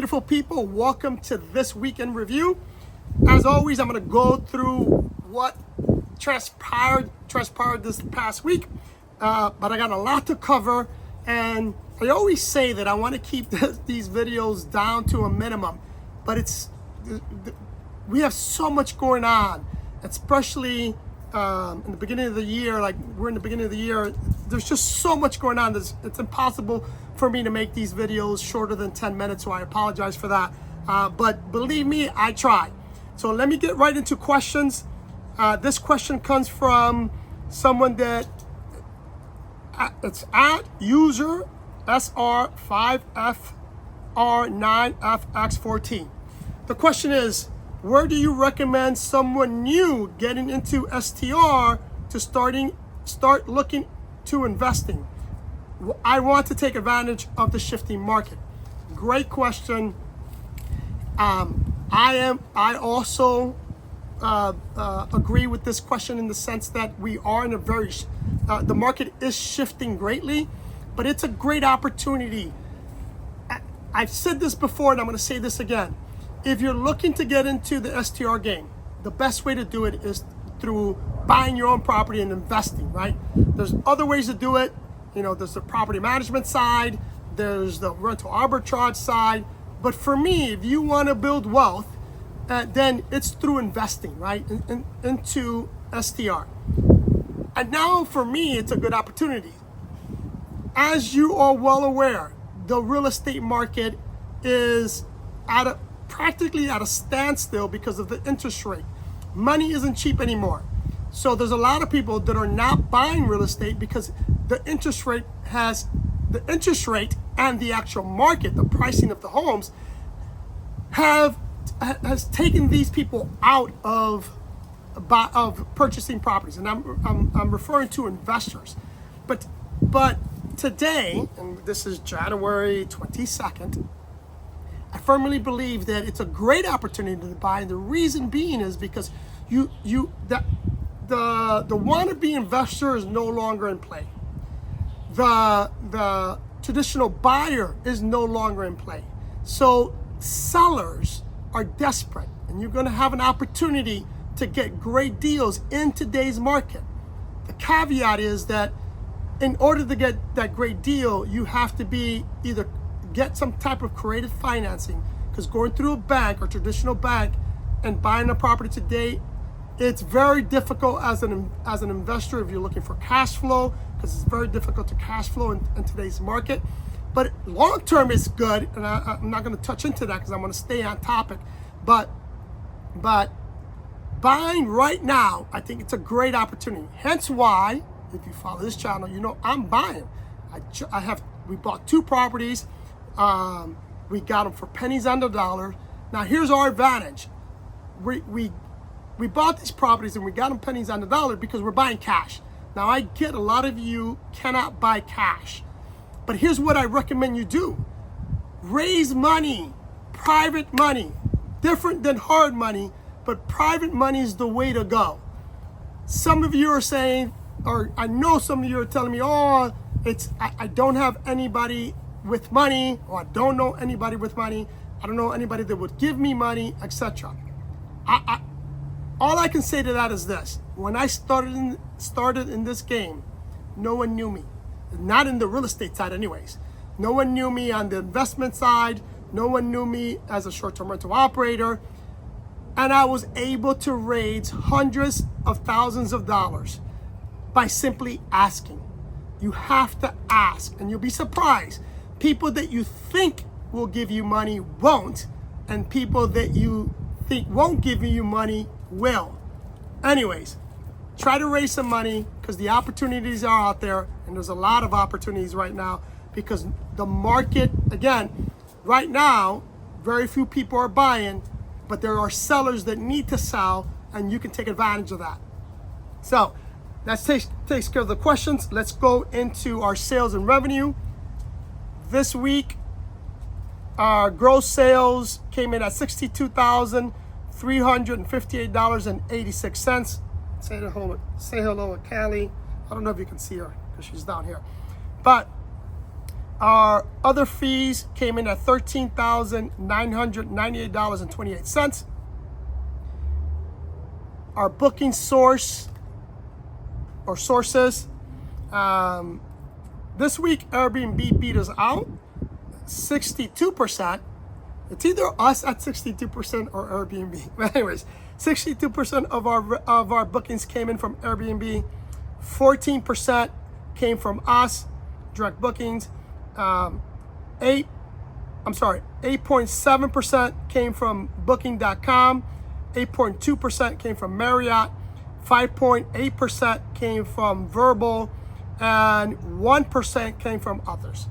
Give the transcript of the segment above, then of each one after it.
Beautiful people, welcome to this weekend review. As always, I'm going to go through what transpired this past week, but I got a lot to cover, and I always say that I want to keep these videos down to a minimum, but we have so much going on, especially in the beginning of the year. Like, we're in the beginning of the year, there's just so much going on. It's impossible for me to make these videos shorter than 10 minutes, so I apologize for that. But believe me, I try. So let me get right into questions. This question comes from someone that, it's at user SR5FR9FX14. The question is, where do you recommend someone new getting into STR to start looking to investing? I want to take advantage of the shifting market. Great question. I also agree with this question in the sense that we are in a very, the market is shifting greatly, but it's a great opportunity. I've said this before and I'm going to say this again. If you're looking to get into the STR game, the best way to do it is through buying your own property and investing, right? There's other ways to do it. You know, there's the property management side, there's the rental arbitrage side. But for me, if you want to build wealth, then it's through investing, right, into STR. And now for me, it's a good opportunity. As you are well aware, the real estate market is practically at a standstill because of the interest rate. Money isn't cheap anymore. So there's a lot of people that are not buying real estate because the interest rate and the actual market, the pricing of the homes, has taken these people out of purchasing properties, and I'm referring to investors. But today, and this is January 22nd, I firmly believe that it's a great opportunity to buy, and the reason being is because the wannabe investor is no longer in play. The traditional buyer is no longer in play. So sellers are desperate, and you're going to have an opportunity to get great deals in today's market. The caveat is that in order to get that great deal, you have to be either get some type of creative financing, because going through a bank or traditional bank and buying a property today, it's very difficult as an investor if you're looking for cash flow, because it's very difficult to cash flow in today's market. But long term is good, and I'm not going to touch into that because I'm going to stay on topic. But buying right now, I think it's a great opportunity. Hence why, if you follow this channel, you know I'm buying. We bought 2 properties. We got them for pennies on the dollar. Now here's our advantage. We bought these properties and we got them pennies on the dollar because we're buying cash. Now I get a lot of you cannot buy cash, but here's what I recommend you do. Raise money, private money, different than hard money, but private money is the way to go. Some of you are saying, or I know some of you are telling me, oh, I don't have anybody with money, or I don't know anybody with money. I don't know anybody that would give me money, etc. All I can say to that is this: when I started in this game, no one knew me. Not in the real estate side anyways. No one knew me on the investment side. No one knew me as a short-term rental operator. And I was able to raise hundreds of thousands of dollars by simply asking. You have to ask, and you'll be surprised. People that you think will give you money won't, and people that you think won't give you money will. Anyways, try to raise some money because the opportunities are out there, and there's a lot of opportunities right now because the market, again, right now, very few people are buying, but there are sellers that need to sell, and you can take advantage of that. So that takes care of the questions. Let's go into our sales and revenue. This week, our gross sales came in at $62,358.86. Say hello to Callie. I don't know if you can see her because she's down here. But Our other fees came in at $13,998.28. Our booking source or sources, this week Airbnb beat us out 62%. It's either us at 62% or Airbnb. But anyways, 62% of our bookings came in from Airbnb. 14% came from us, direct bookings. 8.7% came from Booking.com. 8.2% came from Marriott. 5.8% came from Verbal, and 1% came from others.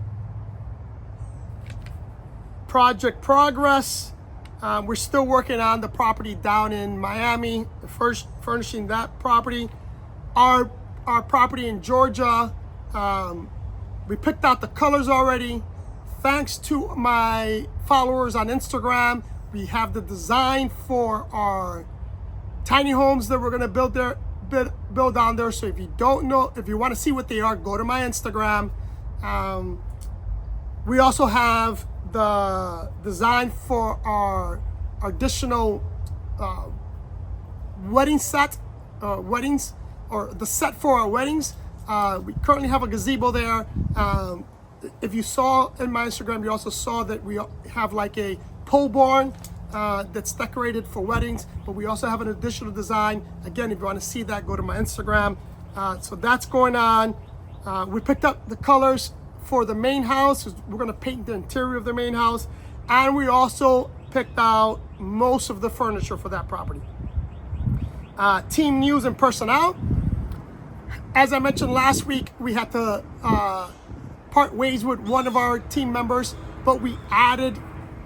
Project progress. We're still working on the property down in Miami, first furnishing that property. Our property in Georgia, we picked out the colors already. Thanks to my followers on Instagram, we have the design for our tiny homes that we're gonna build down there. So if you don't know, if you want to see what they are, go to my Instagram. We also have the design for our additional wedding set, weddings, or the set for our weddings. We currently have a gazebo there. If you saw in my Instagram, you also saw that we have like a pole barn that's decorated for weddings, but we also have an additional design. Again, if you want to see that, go to my Instagram. So that's going on. We picked up the colors for the main house. We're going to paint the interior of the main house, and we also picked out most of the furniture for that property. Team news and personnel. As I mentioned last week, we had to part ways with one of our team members, but we added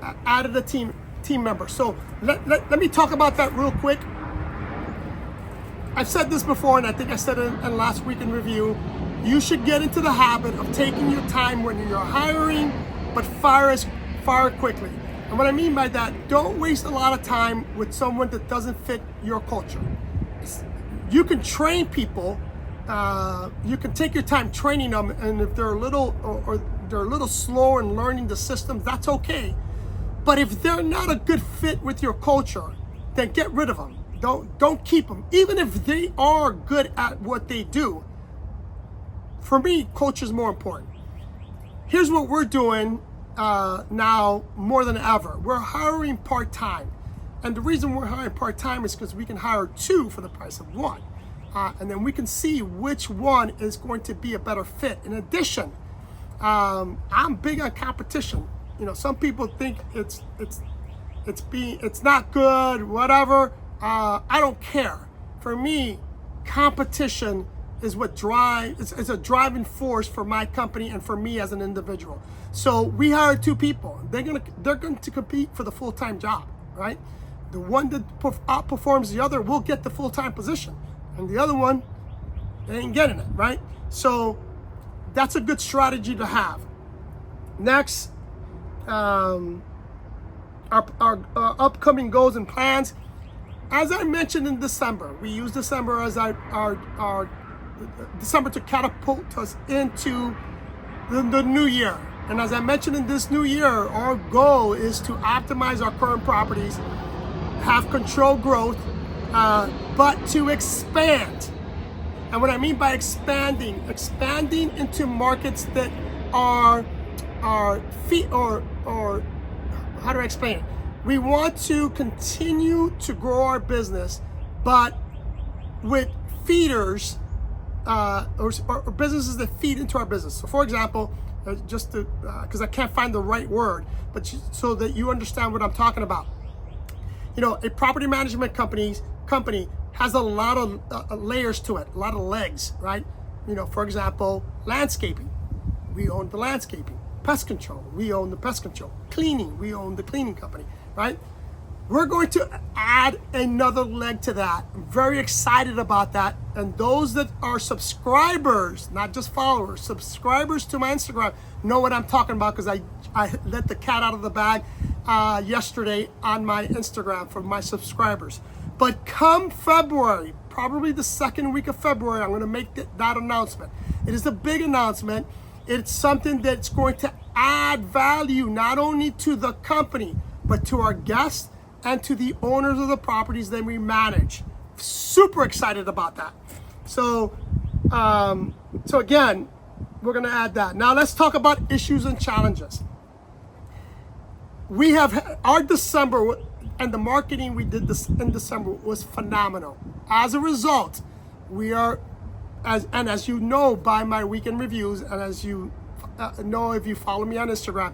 a team member. So let me talk about that real quick. I've said this before, and I think I said it in last week in review. You should get into the habit of taking your time when you're hiring, but fire quickly. And what I mean by that, don't waste a lot of time with someone that doesn't fit your culture. You can train people. You can take your time training them, and if they're a little or they're a little slow in learning the systems, that's okay. But if they're not a good fit with your culture, then get rid of them. Don't keep them, even if they are good at what they do. For me, culture is more important. Here's what we're doing now more than ever. We're hiring part-time, and the reason we're hiring part-time is because we can hire two for the price of one. And then we can see which one is going to be a better fit. In addition, I'm big on competition. You know, some people think it's not good, whatever. I don't care. For me, competition is what it's a driving force for my company and for me as an individual. So we hired two people. They're going to compete for the full-time job, right? The one that outperforms the other will get the full-time position, and the other one, they ain't getting it, right? So that's a good strategy to have. Next, our upcoming goals and plans. As I mentioned in December, we use December as our December to catapult us into the new year. And as I mentioned, in this new year, our goal is to optimize our current properties, have controlled growth, but to expand. And what I mean by expanding into markets that are how do I explain it? We want to continue to grow our business, but with feeders or businesses that feed into our business. So for example, just to, because I can't find the right word, but so that you understand what I'm talking about. You know, a property management company has a lot of layers to it, a lot of legs, right? You know, for example, landscaping, we own the landscaping. Pest control, we own the pest control. Cleaning, we own the cleaning company, right? We're going to add another leg to that. I'm very excited about that. And those that are subscribers, not just followers, subscribers to my Instagram know what I'm talking about, because I let the cat out of the bag yesterday on my Instagram for my subscribers. But come February, probably the second week of February, I'm going to make that announcement. It is a big announcement. It's something that's going to add value not only to the company, but to our guests and to the owners of the properties that we manage. Super excited about that. So again, we're gonna add that. Now let's talk about issues and challenges. We have our December, and the marketing we did this in December was phenomenal. As a result, we are, as you know by my weekend reviews, and as you know if you follow me on Instagram,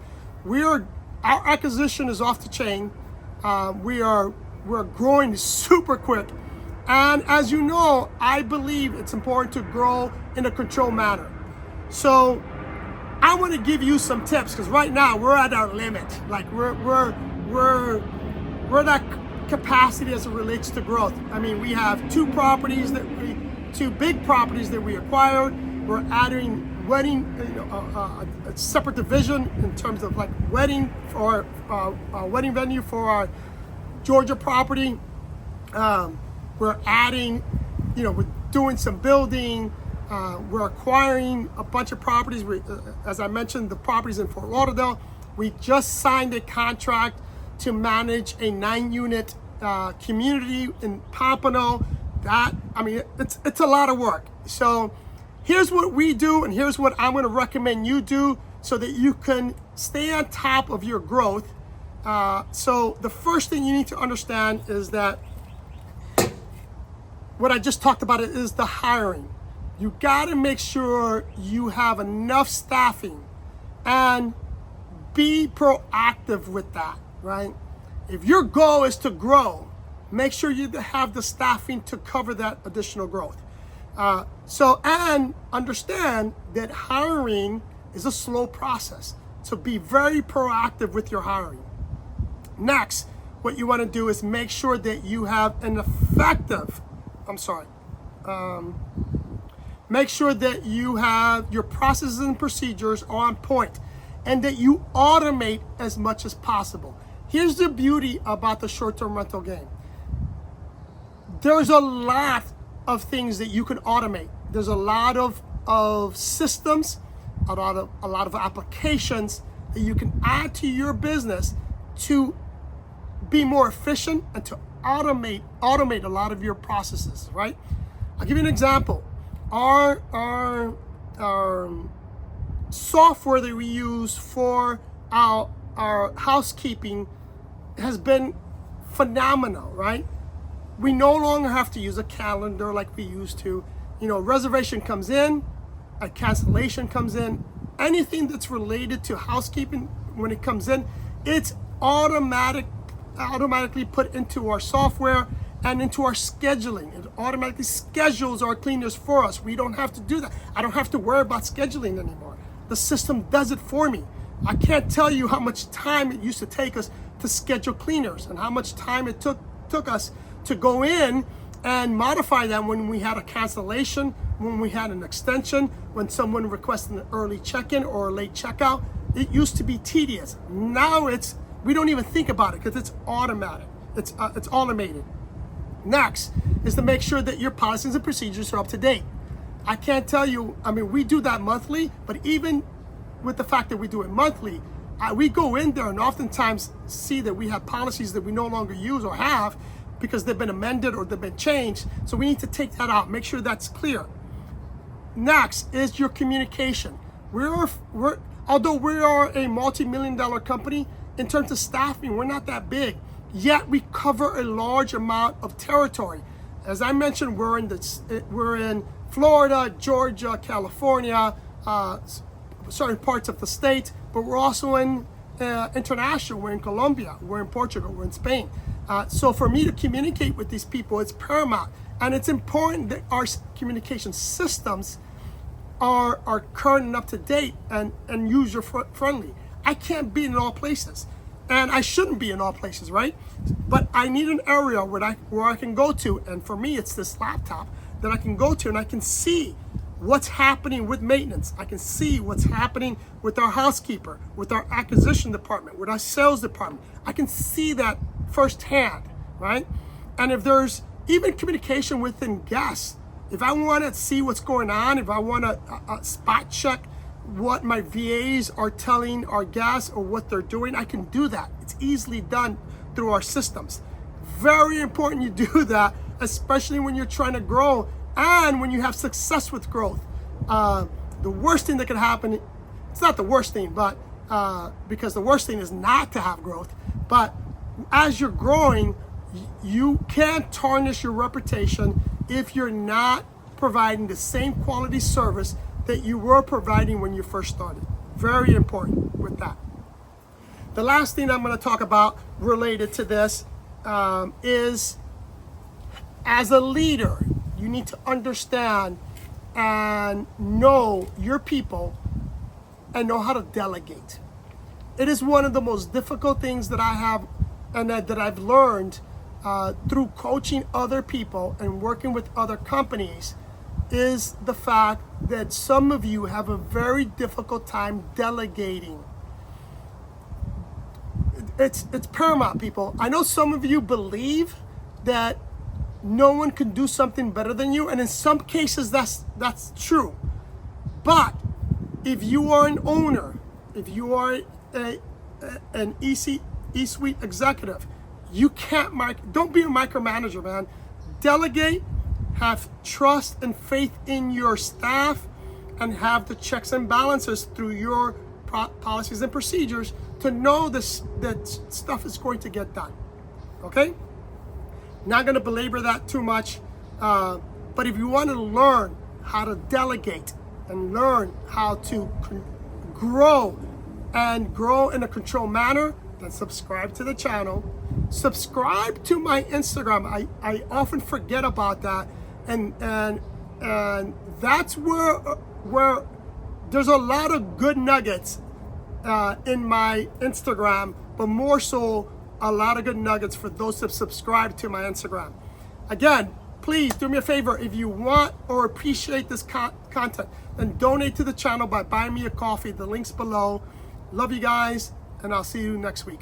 our acquisition is off the chain. We're growing super quick, and as you know, I believe it's important to grow in a controlled manner. So I want to give you some tips, because right now we're at our limit. Like we're at capacity as it relates to growth. I mean, we have two big properties that we acquired. We're adding wedding, a separate division in terms of like wedding for wedding venue for our Georgia property. We're adding, we're doing some building. We're acquiring a bunch of properties. As I mentioned, the properties in Fort Lauderdale. We just signed a contract to manage a 9-unit community in Pompano. It's a lot of work. So here's what we do, and here's what I'm going to recommend you do so that you can stay on top of your growth. So the first thing you need to understand is that what I just talked about is the hiring. You got to make sure you have enough staffing and be proactive with that, right? If your goal is to grow, make sure you have the staffing to cover that additional growth. And understand that hiring is a slow process. So be very proactive with your hiring. Next, what you want to do is make sure that you have an effective, make sure that you have your processes and procedures on point and that you automate as much as possible. Here's the beauty about the short-term rental game. There's a lot of things that you can automate. There's a lot of systems, a lot of applications that you can add to your business to be more efficient and to automate a lot of your processes, right? I'll give you an example. Our software that we use for our housekeeping has been phenomenal, right? We no longer have to use a calendar like we used to. Reservation comes in, a cancellation comes in, anything that's related to housekeeping, when it comes in, it's automatically put into our software and into our scheduling. It automatically schedules our cleaners for us. We don't have to do that. I don't have to worry about scheduling anymore. The system does it for me. I can't tell you how much time it used to take us to schedule cleaners and how much time it took us to go in and modify them when we had a cancellation, when we had an extension, when someone requested an early check-in or a late checkout. It used to be tedious. Now we don't even think about it because it's automatic. It's automated. Next is to make sure that your policies and procedures are up to date. I can't tell you, we do that monthly, but even with the fact that we do it monthly, we go in there and oftentimes see that we have policies that we no longer use or have because they've been amended or they've been changed. So we need to take that out, make sure that's clear. Next is your communication. Although we are a multi-million-dollar company, in terms of staffing, we're not that big, yet we cover a large amount of territory. As I mentioned, we're in Florida, Georgia, California, certain parts of the state, but we're also in international. We're in Colombia, we're in Portugal, we're in Spain. So for me to communicate with these people, it's paramount. And it's important that our communication systems are current and up to date and user friendly. I can't be in all places, and I shouldn't be in all places, right? But I need an area where I can go to, and for me, it's this laptop that I can go to, and I can see what's happening with maintenance. I can see what's happening with our housekeeper, with our acquisition department, with our sales department. I can see that firsthand, right? And if there's even communication within guests, if I want to see what's going on, if I want to spot check what my VAs are telling our guests or what they're doing. I can do that. It's easily done through our systems. Very important you do that, especially when you're trying to grow and when you have success with growth. The worst thing that can happen, it's not the worst thing, but because the worst thing is not to have growth, but as you're growing, you can't tarnish your reputation if you're not providing the same quality service that you were providing when you first started. Very important with that. The last thing I'm going to talk about related to this is, as a leader, you need to understand and know your people and know how to delegate. It is one of the most difficult things that I have and that I've learned through coaching other people and working with other companies, is the fact that some of you have a very difficult time delegating. It's paramount, people. I know some of you believe that no one can do something better than you, and in some cases that's true. But if you are an owner, if you are an E-suite executive, you can't don't be a micromanager, man. Delegate, have trust and faith in your staff, and have the checks and balances through your policies and procedures to know that stuff is going to get done. Okay? Not going to belabor that too much, but if you want to learn how to delegate and learn how to grow in a controlled manner, then subscribe to the channel. Subscribe to my Instagram. I often forget about that, and that's where there's a lot of good nuggets in my Instagram, but more so a lot of good nuggets for those that subscribe to my Instagram. Again, please do me a favor. If you want or appreciate this content, then donate to the channel by buying me a coffee. The link's below. Love you guys, and I'll see you next week.